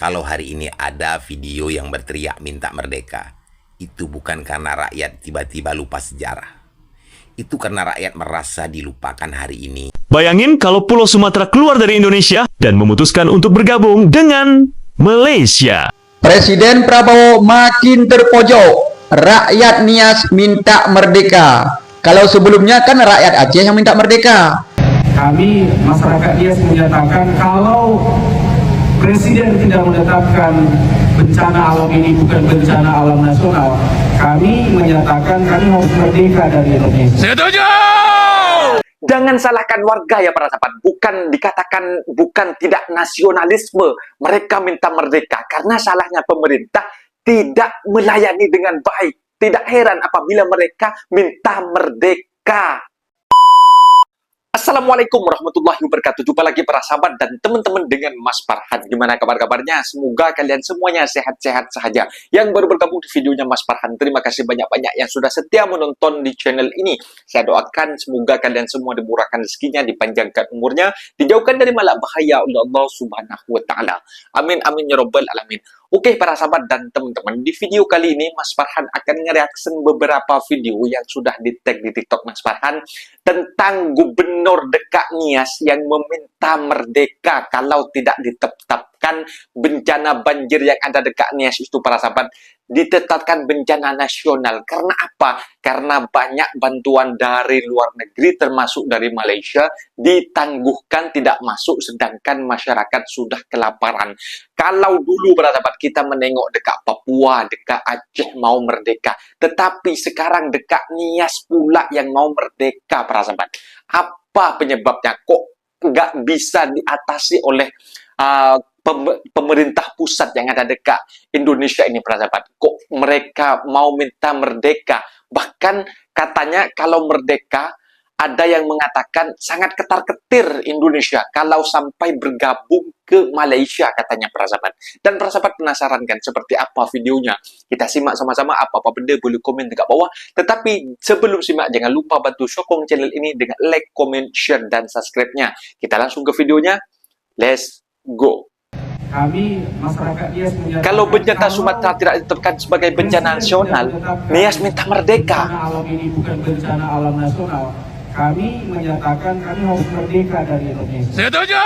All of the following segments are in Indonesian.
Kalau hari ini ada video yang berteriak minta merdeka, itu bukan karena rakyat tiba-tiba lupa sejarah. Itu karena rakyat merasa dilupakan hari ini. Bayangin kalau Pulau Sumatera keluar dari Indonesia dan memutuskan untuk bergabung dengan Malaysia. Presiden Prabowo makin terpojok. Rakyat Nias minta merdeka. Kalau sebelumnya kan rakyat Aceh yang minta merdeka. Kami masyarakat Nias menyatakan kalau Presiden tidak menetapkan bencana alam ini bukan bencana alam nasional, kami menyatakan kami harus merdeka dari Indonesia. Setuju! Jangan salahkan warga ya para sahabat. Bukan tidak nasionalisme. Mereka minta merdeka karena salahnya pemerintah tidak melayani dengan baik. Tidak heran apabila mereka minta merdeka. Assalamualaikum warahmatullahi wabarakatuh. Jumpa lagi para sahabat dan teman-teman dengan Mas Farhan. Gimana kabar-kabarnya? Semoga kalian semuanya sehat-sehat saja. Yang baru bergabung di videonya Mas Farhan, terima kasih banyak-banyak yang sudah setia menonton di channel ini. Saya doakan semoga kalian semua dimurahkan rezekinya, dipanjangkan umurnya, dijauhkan dari malak bahaya oleh Allah Subhanahu wa taala. Amin amin ya rabbal alamin. Oke para sahabat dan teman-teman, di video kali ini Mas Farhan akan nge-reaction beberapa video yang sudah di-tag di TikTok Mas Farhan tentang Gubernur Dekat Nias yang meminta merdeka kalau tidak ditetapkan bencana banjir yang ada dekat Nias itu para sahabat ditetapkan bencana nasional. Karena apa? Karena banyak bantuan dari luar negeri termasuk dari Malaysia ditangguhkan tidak masuk sedangkan masyarakat sudah kelaparan. Kalau dulu para sahabat kita menengok dekat Papua, dekat Aceh mau merdeka, tetapi sekarang dekat Nias pula yang mau merdeka para sahabat. Apa penyebabnya? Kok nggak bisa diatasi oleh pemerintah pusat yang ada dekat Indonesia ini para sahabat? Kok mereka mau minta merdeka? Bahkan katanya kalau merdeka ada yang mengatakan sangat ketar-ketir Indonesia kalau sampai bergabung ke Malaysia katanya para sahabat. Dan para sahabat penasaran kan seperti apa videonya? Kita simak sama-sama, apa-apa benda boleh komen dekat bawah. Tetapi sebelum simak jangan lupa bantu sokong channel ini dengan like, comment, share, dan subscribe-nya. Kita langsung ke videonya. Let's go. Kami masyarakat Nias menyatakan Kalau bencana Sumatera tidak ditetapkan sebagai bencana nasional, Nias minta merdeka. Bencana alam ini bukan bencana alam nasional. Kami menyatakan kami harus merdeka dari Indonesia. Setuju!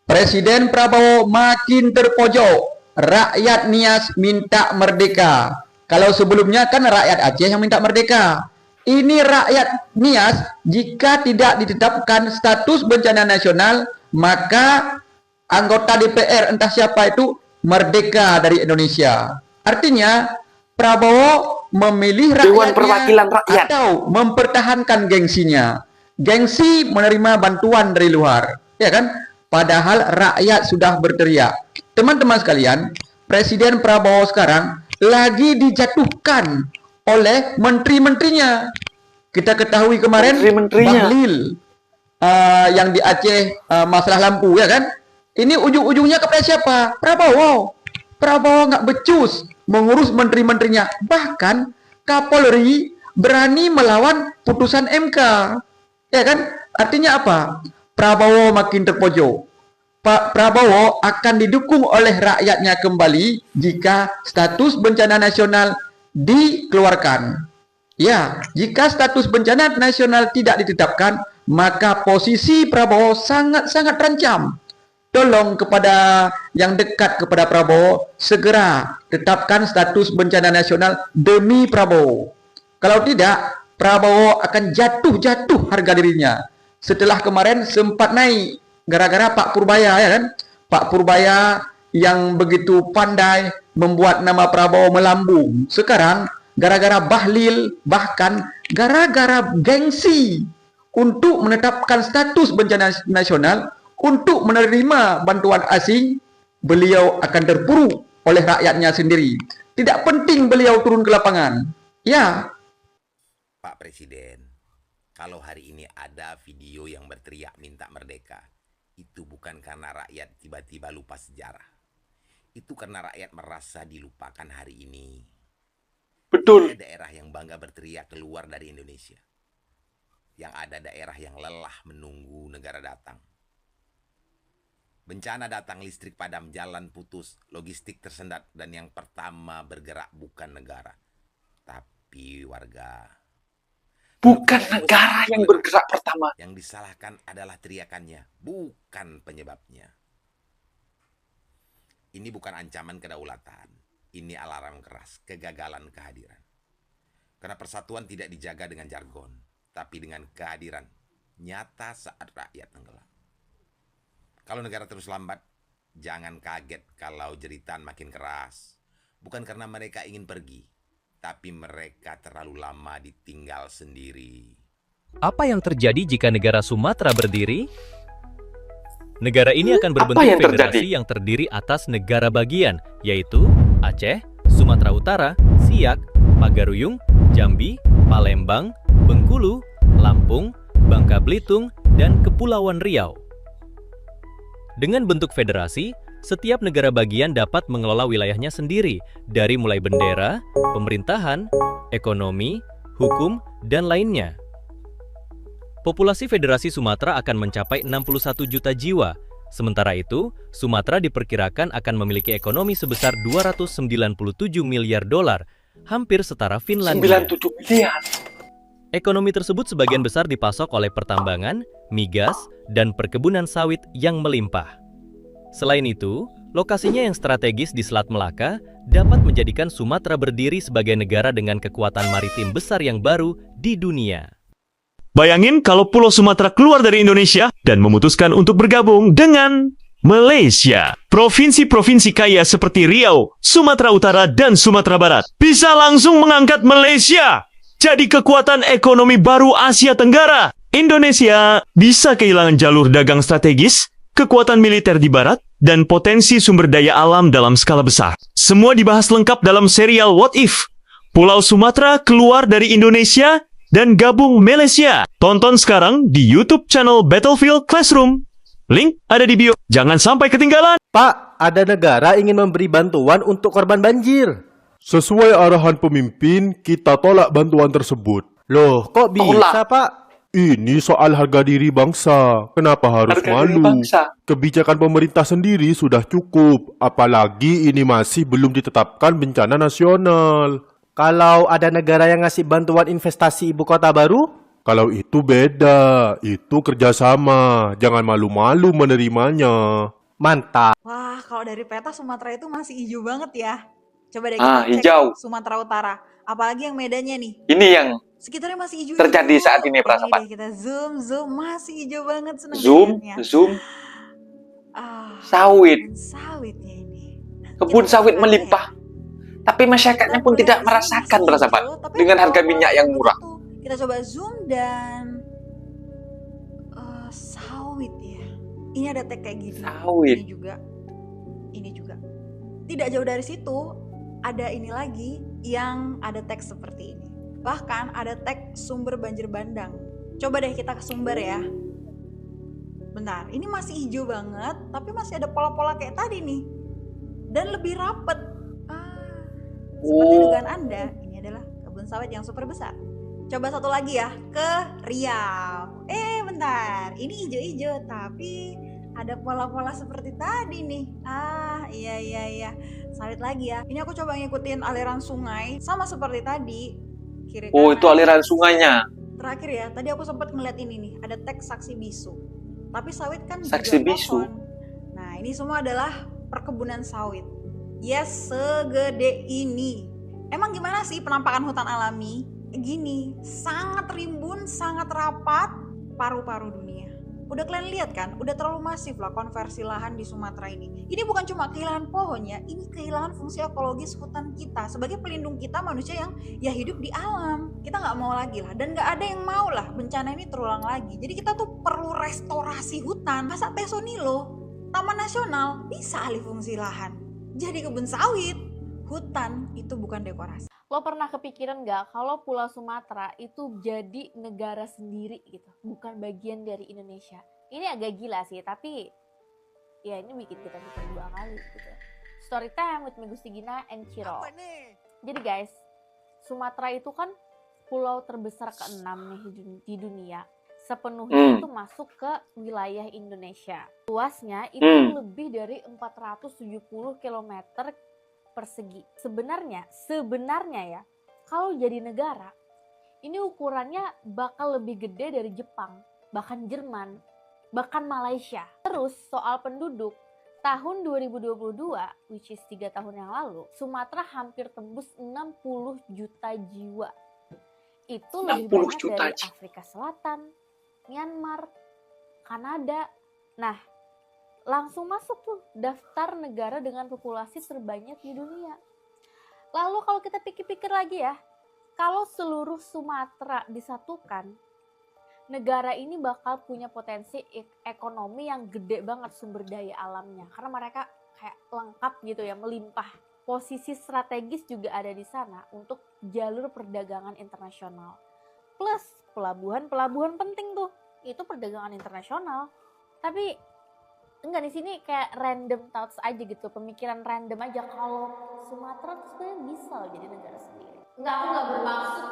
Presiden Prabowo makin terpojok. Rakyat Nias minta merdeka. Kalau sebelumnya kan rakyat Aceh yang minta merdeka. Ini rakyat Nias jika tidak ditetapkan status bencana nasional, maka anggota DPR entah siapa itu merdeka dari Indonesia. Artinya Prabowo memilih Dewan rakyatnya Perwakilan Rakyat atau mempertahankan gengsinya. Gengsi menerima bantuan dari luar, ya kan? Padahal rakyat sudah berteriak. Teman-teman sekalian, Presiden Prabowo sekarang lagi dijatuhkan oleh menteri-menterinya. Kita ketahui kemarin Menteri-menterinya. Bahlil yang di Aceh masalah lampu, ya kan? Ini ujung-ujungnya kepada siapa? Prabowo. Prabowo nggak becus mengurus menteri-menterinya. Bahkan Kapolri berani melawan putusan MK. Ya kan? Artinya apa? Prabowo makin terpojok. Pak Prabowo akan didukung oleh rakyatnya kembali jika status bencana nasional dikeluarkan. Ya, jika status bencana nasional tidak ditetapkan, maka posisi Prabowo sangat-sangat terancam. Tolong kepada yang dekat kepada Prabowo, segera tetapkan status bencana nasional demi Prabowo. Kalau tidak, Prabowo akan jatuh harga dirinya. Setelah kemarin sempat naik, gara-gara Pak Purbaya, ya kan? Pak Purbaya yang begitu pandai membuat nama Prabowo melambung. Sekarang, gara-gara Bahlil, bahkan gara-gara gengsi untuk menetapkan status bencana nasional, untuk menerima bantuan asing, beliau akan terpuruk oleh rakyatnya sendiri. Tidak penting beliau turun ke lapangan. Ya. Pak Presiden, kalau hari ini ada video yang berteriak minta merdeka, itu bukan karena rakyat tiba-tiba lupa sejarah. Itu karena rakyat merasa dilupakan hari ini. Betul. Ada daerah yang bangga berteriak keluar dari Indonesia. Yang ada daerah yang lelah menunggu negara datang. Bencana datang, listrik padam, jalan putus, logistik tersendat, dan yang pertama bergerak bukan negara, tapi warga. Bukan negara yang bergerak pertama. Yang disalahkan adalah teriakannya, bukan penyebabnya. Ini bukan ancaman kedaulatan. Ini alarm keras, kegagalan kehadiran. Karena persatuan tidak dijaga dengan jargon, tapi dengan kehadiran nyata saat rakyat tenggelam. Kalau negara terus lambat, jangan kaget kalau jeritan makin keras. Bukan karena mereka ingin pergi, tapi mereka terlalu lama ditinggal sendiri. Apa yang terjadi jika negara Sumatera berdiri? Negara ini akan berbentuk Apa yang federasi terjadi? yang terdiri atas negara bagian, yaitu Aceh, Sumatera Utara, Siak, Pagaruyung, Jambi, Palembang, Bengkulu, Lampung, Bangka Belitung, dan Kepulauan Riau. Dengan bentuk federasi, setiap negara bagian dapat mengelola wilayahnya sendiri, dari mulai bendera, pemerintahan, ekonomi, hukum, dan lainnya. Populasi Federasi Sumatera akan mencapai 61 juta jiwa. Sementara itu, Sumatera diperkirakan akan memiliki ekonomi sebesar 297 miliar dolar, hampir setara Finlandia. 97 miliar. Ekonomi tersebut sebagian besar dipasok oleh pertambangan, migas, dan perkebunan sawit yang melimpah. Selain itu, lokasinya yang strategis di Selat Melaka dapat menjadikan Sumatera berdiri sebagai negara dengan kekuatan maritim besar yang baru di dunia. Bayangin kalau Pulau Sumatera keluar dari Indonesia dan memutuskan untuk bergabung dengan Malaysia. Provinsi-provinsi kaya seperti Riau, Sumatera Utara, dan Sumatera Barat bisa langsung mengangkat Malaysia jadi kekuatan ekonomi baru Asia Tenggara. Indonesia bisa kehilangan jalur dagang strategis, kekuatan militer di barat, dan potensi sumber daya alam dalam skala besar. Semua dibahas lengkap dalam serial What If? Pulau Sumatera keluar dari Indonesia dan gabung Malaysia. Tonton sekarang di YouTube channel Battlefield Classroom. Link ada di bio. Jangan sampai ketinggalan. Pak, ada negara ingin memberi bantuan untuk korban banjir. Sesuai arahan pemimpin, kita tolak bantuan tersebut. Loh, kok bisa, Pak? Ini soal harga diri bangsa. Kenapa harus Harga diri malu? bangsa. Kebijakan pemerintah sendiri sudah cukup. Apalagi ini masih belum ditetapkan bencana nasional. Kalau ada negara yang ngasih bantuan investasi ibu kota baru? Kalau itu beda. Itu kerjasama. Jangan malu-malu menerimanya. Mantap. Wah, kalau dari peta Sumatera itu masih hijau banget ya. Coba deh Ah, kita cek hijau. Sumatera Utara. Apalagi yang medannya nih. Ini yang Sekitarnya masih hijau. terjadi saat ini, perasaan. Kita zoom, masih hijau banget. Seneng liatnya. zoom, Ah, sawit. kebun sawitnya ini. Kebun Kita sawit lihat ya. melimpah. Tapi masyarakatnya pun tidak merasakan, perasaan, dengan harga minyak yang murah. Kita coba zoom dan sawit ya. Ini ada tag kayak gini. Sawit. Ini juga. Tidak jauh dari situ ada ini lagi yang ada teks seperti ini. Bahkan ada teks sumber banjir bandang. Coba deh kita ke sumber ya. Bentar, ini masih hijau banget, tapi masih ada pola-pola kayak tadi nih. Dan lebih rapet. Seperti dugaan Anda, ini adalah kebun sawit yang super besar. Coba satu lagi ya, ke Riau. Bentar, ini hijau-hijau, tapi ada pola-pola seperti tadi nih. Iya. Sawit lagi ya. Ini aku coba ngikutin aliran sungai, sama seperti tadi. Kiri Oh, kanan. itu aliran sungainya. Terakhir ya, tadi aku sempat ngeliat ini nih, ada teks saksi bisu. Tapi sawit kan Saksi juga bisu. pohon. Nah, ini semua adalah perkebunan sawit. Yes, segede ini. Emang gimana sih penampakan hutan alami? Gini, sangat rimbun, sangat rapat, paru-paru dunia. Udah kalian lihat kan, udah terlalu masif lah konversi lahan di Sumatera ini. Ini bukan cuma kehilangan pohon ya, ini kehilangan fungsi ekologis hutan kita sebagai pelindung kita manusia yang ya hidup di alam. Kita nggak mau lagi lah, dan nggak ada yang mau lah bencana ini terulang lagi. Jadi kita tuh perlu restorasi hutan. Masa Pesonilo, Taman Nasional bisa alih fungsi lahan jadi kebun sawit. Hutan itu bukan dekorasi. Lo pernah kepikiran nggak kalau Pulau Sumatera itu jadi negara sendiri gitu, bukan bagian dari Indonesia? Ini agak gila sih, tapi ya ini bikin kita mikir dua kali gitu. Story time with me Gusti Gina and Ciro. Jadi guys, Sumatera itu kan pulau terbesar ke-6 nih di dunia. sepenuhnya itu masuk ke wilayah Indonesia. Luasnya itu lebih dari 470 km persegi. Sebenarnya ya, kalau jadi negara, ini ukurannya bakal lebih gede dari Jepang, bahkan Jerman, bahkan Malaysia. Terus soal penduduk, tahun 2022, which is 3 tahun yang lalu, Sumatera hampir tembus 60 juta jiwa. Itu lebih banyak dari Afrika Selatan, Myanmar, Kanada. Nah, langsung masuk tuh daftar negara dengan populasi terbanyak di dunia. Lalu kalau kita pikir-pikir lagi ya, kalau seluruh Sumatera disatukan, negara ini bakal punya potensi ekonomi yang gede banget sumber daya alamnya. Karena mereka kayak lengkap gitu ya, melimpah. Posisi strategis juga ada di sana untuk jalur perdagangan internasional. Plus pelabuhan penting tuh, itu perdagangan internasional. Tapi enggak, di sini kayak random thoughts aja gitu, pemikiran random aja kalau Sumatera tuh sebenarnya bisa jadi negara sendiri. Enggak, aku enggak bermaksud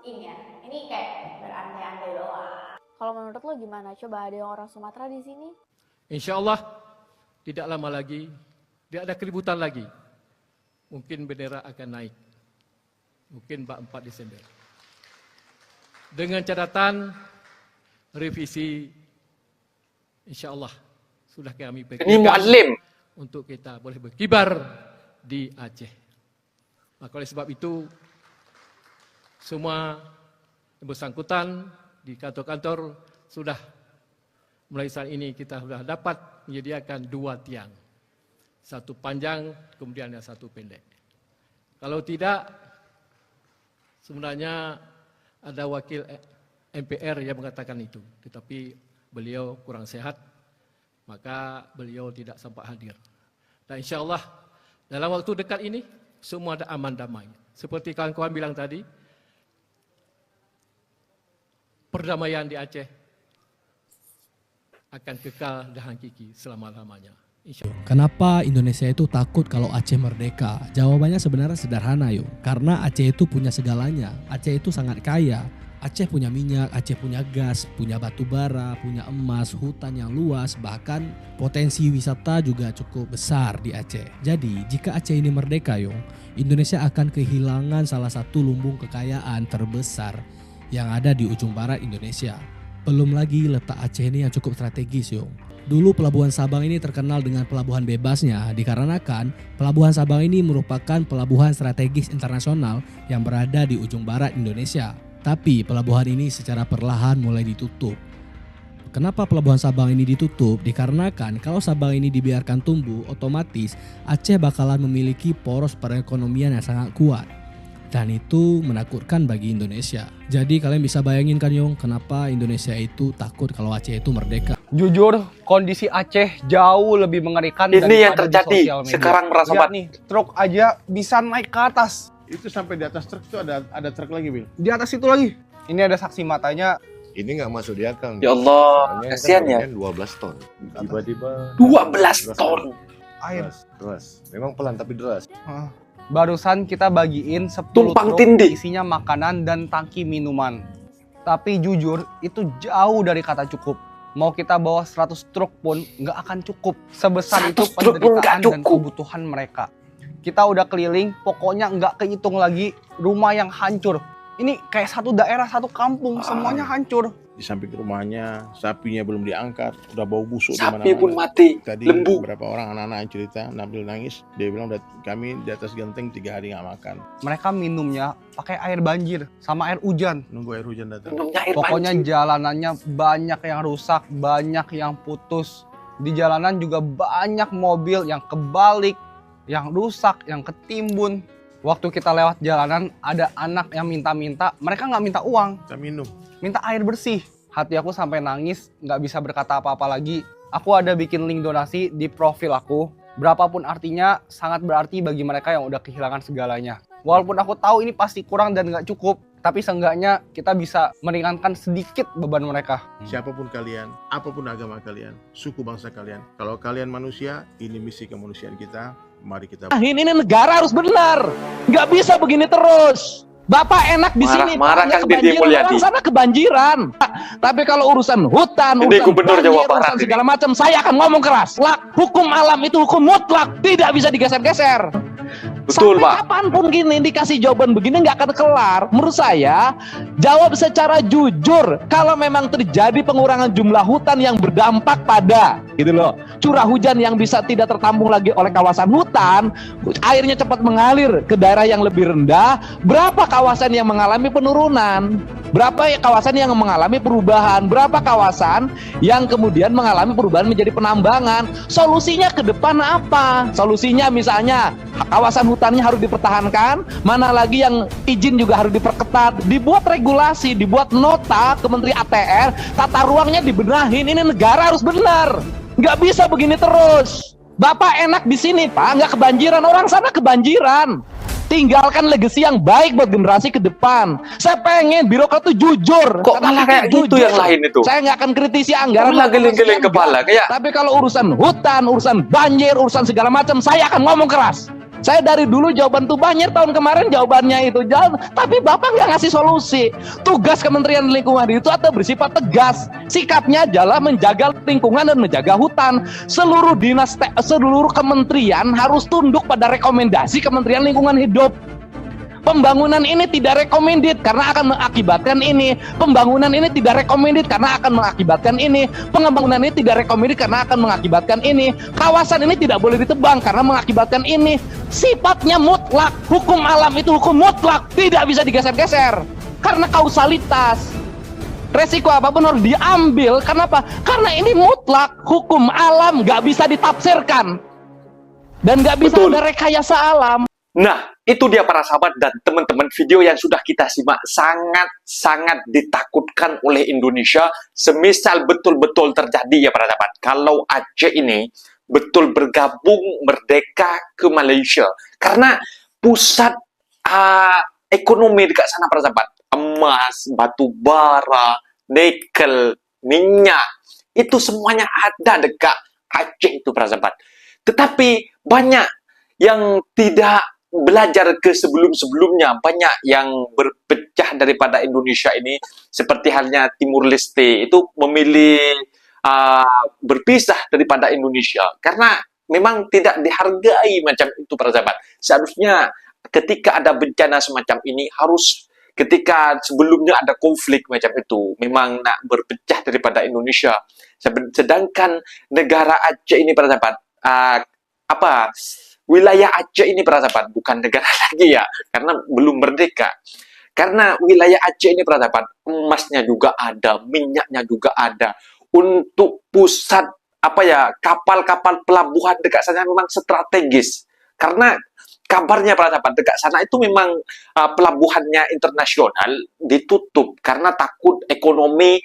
ini ya. Ini kayak berandai-andai doang. Kalau menurut lo gimana? Coba ada yang orang Sumatera di sini? Insya Allah tidak lama lagi, tidak ada keributan lagi. Mungkin bendera akan naik. Mungkin 4 Desember. Dengan catatan revisi, insya Allah sudah kami pikirkan untuk kita boleh berkibar di Aceh. Maka oleh sebab itu, semua yang bersangkutan di kantor-kantor sudah mulai saat ini kita sudah dapat menyediakan 2 tiang. Satu panjang, kemudian yang satu pendek. Kalau tidak, sebenarnya ada wakil MPR yang mengatakan itu. Tetapi beliau kurang sehat, maka beliau tidak sempat hadir. Dan insya Allah dalam waktu dekat ini, semua ada aman damai. Seperti kawan-kawan bilang tadi, perdamaian di Aceh akan kekal dan hakiki selama-lamanya. Kenapa Indonesia itu takut kalau Aceh merdeka? Jawabannya sebenarnya sederhana yuk. Karena Aceh itu punya segalanya. Aceh itu sangat kaya. Aceh punya minyak, Aceh punya gas, punya batu bara, punya emas, hutan yang luas, bahkan potensi wisata juga cukup besar di Aceh. Jadi jika Aceh ini merdeka yuk, Indonesia akan kehilangan salah satu lumbung kekayaan terbesar yang ada di ujung barat Indonesia. Belum lagi letak Aceh ini yang cukup strategis yuk. Dulu Pelabuhan Sabang ini terkenal dengan pelabuhan bebasnya dikarenakan Pelabuhan Sabang ini merupakan pelabuhan strategis internasional yang berada di ujung barat Indonesia. Tapi pelabuhan ini secara perlahan mulai ditutup. Kenapa Pelabuhan Sabang ini ditutup? Dikarenakan kalau Sabang ini dibiarkan tumbuh, otomatis Aceh bakalan memiliki poros perekonomian yang sangat kuat. Dan itu menakutkan bagi Indonesia. Jadi kalian bisa bayangin kan Yong, kenapa Indonesia itu takut kalau Aceh itu merdeka. Jujur, kondisi Aceh jauh lebih mengerikan. Ini yang terjadi sekarang, merasa lihat nih, truk aja bisa naik ke atas. Itu sampai di atas truk itu ada truk lagi, Bil. Di atas itu lagi. Ini ada saksi matanya. Ini nggak masuk di akal. Ya Allah, kasihan ya. 12 ton. Tiba-tiba 12 ton. Air. Deras. Memang pelan tapi deras. Barusan kita bagiin 10 tumpang truk tindih, isinya makanan dan tangki minuman. Tapi jujur, itu jauh dari kata cukup. Mau kita bawa 100 truk pun nggak akan cukup. Sebesar itu penderitaan dan kebutuhan mereka. Kita udah keliling, pokoknya nggak kehitung lagi rumah yang hancur. Ini kayak satu daerah, satu kampung, semuanya hancur. Di samping rumahnya, sapinya belum diangkat, udah bau busuk. Sapi pun mati, tadi lembu. Beberapa orang anak-anak yang cerita, Nabil nangis, dia bilang kami di atas genteng 3 hari nggak makan. Mereka minumnya pakai air banjir sama air hujan. Nunggu air hujan datang. Pokoknya jalanannya banyak yang rusak, banyak yang putus. Di jalanan juga banyak mobil yang kebalik, yang rusak, yang ketimbun. Waktu kita lewat jalanan, ada anak yang minta-minta, mereka nggak minta uang. Kita minum. Minta air bersih. Hati aku sampai nangis, nggak bisa berkata apa-apa lagi. Aku ada bikin link donasi di profil aku. Berapapun artinya, sangat berarti bagi mereka yang udah kehilangan segalanya. Walaupun aku tahu ini pasti kurang dan nggak cukup, tapi seenggaknya kita bisa meringankan sedikit beban mereka. Siapapun kalian, apapun agama kalian, suku bangsa kalian, kalau kalian manusia, ini misi kemanusiaan kita. Mari kita. Ini negara harus benar, nggak bisa begini terus. Bapak enak di sini, Marah-marah Pak, nggak Kang Deddy kebanjiran, Mulyadi. orang sana kebanjiran. Tapi kalau urusan hutan, Ini urusan Gubernur banjir, Jawa Barat urusan ini. segala macam, saya akan ngomong keras. Hukum alam itu hukum mutlak, tidak bisa digeser-geser. Betul, Sampai Pak. kapanpun gini dikasih jawaban begini nggak akan kelar. Menurut saya, jawab secara jujur. Kalau memang terjadi pengurangan jumlah hutan yang berdampak pada, gitu loh, curah hujan yang bisa tidak tertampung lagi oleh kawasan hutan, airnya cepat mengalir ke daerah yang lebih rendah. Berapa kawasan yang mengalami penurunan? Berapa kawasan yang mengalami perubahan? Berapa kawasan yang kemudian mengalami perubahan menjadi penambangan? Solusinya ke depan apa? Solusinya misalnya kawasan hutannya harus dipertahankan, mana lagi yang izin juga harus diperketat, dibuat regulasi, dibuat nota ke Menteri ATR, tata ruangnya dibenahin. Ini negara harus benar, nggak bisa begini terus. Bapak enak di sini, Pak, nggak kebanjiran, orang sana kebanjiran. Tinggalkan legacy yang baik buat generasi ke depan. Saya pengen birokrat itu jujur. Kok malah kayak gitu yang lain itu? Saya nggak akan kritisi anggaran. Malah geleng-geleng kepala kayak. Tapi kalau urusan hutan, urusan banjir, urusan segala macam, saya akan ngomong keras. Saya dari dulu jawaban tuh banjir tahun kemarin jawabannya itu jalan, tapi Bapak nggak ngasih solusi. Tugas Kementerian Lingkungan itu atau bersifat tegas. Sikapnya adalah menjaga lingkungan dan menjaga hutan. Seluruh dinas, seluruh kementerian harus tunduk pada rekomendasi Kementerian Lingkungan Hidup. Pembangunan ini tidak recommended karena akan mengakibatkan ini. Pembangunan ini tidak recommended karena akan mengakibatkan ini. Pembangunan ini tidak recommended karena akan mengakibatkan ini. Kawasan ini tidak boleh ditebang karena mengakibatkan ini. Sifatnya mutlak. Hukum alam itu hukum mutlak, tidak bisa digeser-geser karena kausalitas. Resiko apapun harus diambil. Kenapa? Karena ini mutlak. Hukum alam nggak bisa ditafsirkan dan nggak bisa ada rekayasa alam. Nah, itu dia para sahabat dan teman-teman, video yang sudah kita simak sangat-sangat ditakutkan oleh Indonesia. Semisal betul-betul terjadi ya para sahabat, kalau Aceh ini betul bergabung merdeka ke Malaysia. Karena pusat ekonomi dekat sana para sahabat, emas, batu bara, nikel, minyak, itu semuanya ada dekat Aceh itu para sahabat. Tetapi banyak yang tidak belajar ke sebelum-sebelumnya, banyak yang berpecah daripada Indonesia ini, seperti halnya Timur Leste itu memilih berpisah daripada Indonesia karena memang tidak dihargai macam itu para sahabat. Seharusnya ketika ada bencana semacam ini harus, ketika sebelumnya ada konflik macam itu, memang nak berpecah daripada Indonesia. Sedangkan negara Aceh ini para sahabat, wilayah Aceh ini para sahabat bukan negara lagi ya, karena belum merdeka. Karena wilayah Aceh ini para sahabat, emasnya juga ada, minyaknya juga ada. Untuk pusat kapal-kapal pelabuhan dekat sana memang strategis. Karena kabarnya para sahabat dekat sana itu memang pelabuhannya internasional ditutup karena takut ekonomi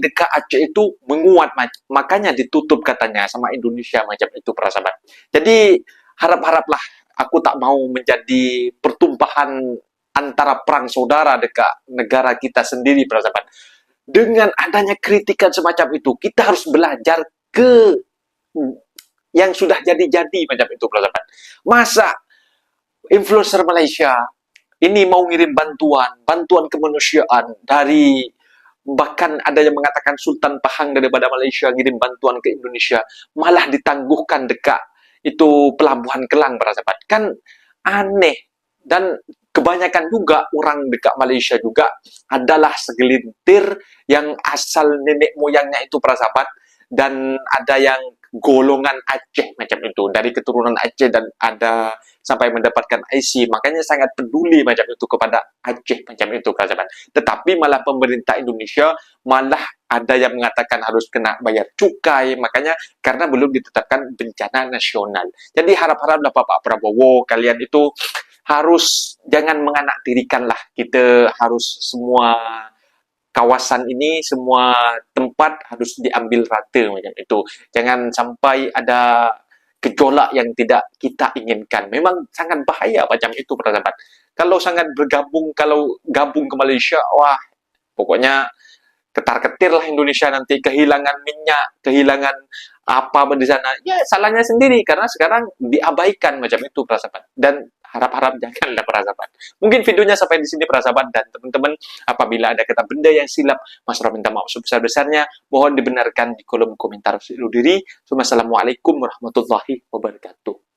dekat Aceh itu menguat, makanya ditutup katanya sama Indonesia macam itu para sahabat. Jadi harap-haraplah, aku tak mau menjadi pertumpahan antara perang saudara dekat negara kita sendiri para sahabat. Dengan adanya kritikan semacam itu, kita harus belajar ke yang sudah jadi-jadi macam itu para sahabat. Masa influencer Malaysia ini mau ngirim bantuan kemanusiaan dari, bahkan ada yang mengatakan Sultan Pahang daripada Malaysia ngirim bantuan ke Indonesia, malah ditangguhkan dekat itu pelabuhan Kelang para sahabat. Kan aneh. Dan kebanyakan juga orang dekat Malaysia juga adalah segelintir yang asal nenek moyangnya itu para sahabat, dan ada yang golongan Aceh macam itu, dari keturunan Aceh, dan ada sampai mendapatkan IC, makanya sangat peduli macam itu kepada Aceh macam itu para sahabat. Tetapi malah pemerintah Indonesia malah ada yang mengatakan harus kena bayar cukai, makanya karena belum ditetapkan bencana nasional. Jadi harap-haraplah Bapak Prabowo, kalian itu harus jangan menganaktirikan lah, kita harus semua kawasan ini, semua tempat harus diambil rata macam itu. Jangan sampai ada gejolak yang tidak kita inginkan. Memang sangat bahaya macam itu para sahabat. Kalau gabung ke Malaysia, wah pokoknya ketar-ketir lah Indonesia nanti, kehilangan minyak, kehilangan apa di sana. Ya salahnya sendiri karena sekarang diabaikan macam itu para sahabat. Dan Harap-harap janganlah para sahabat. Mungkin videonya sampai di sini para sahabat, dan teman-teman apabila ada kata benda yang silap, Mas Rob minta maaf sebesar-besarnya. Mohon dibenarkan di kolom komentar. Assalamualaikum warahmatullahi wabarakatuh.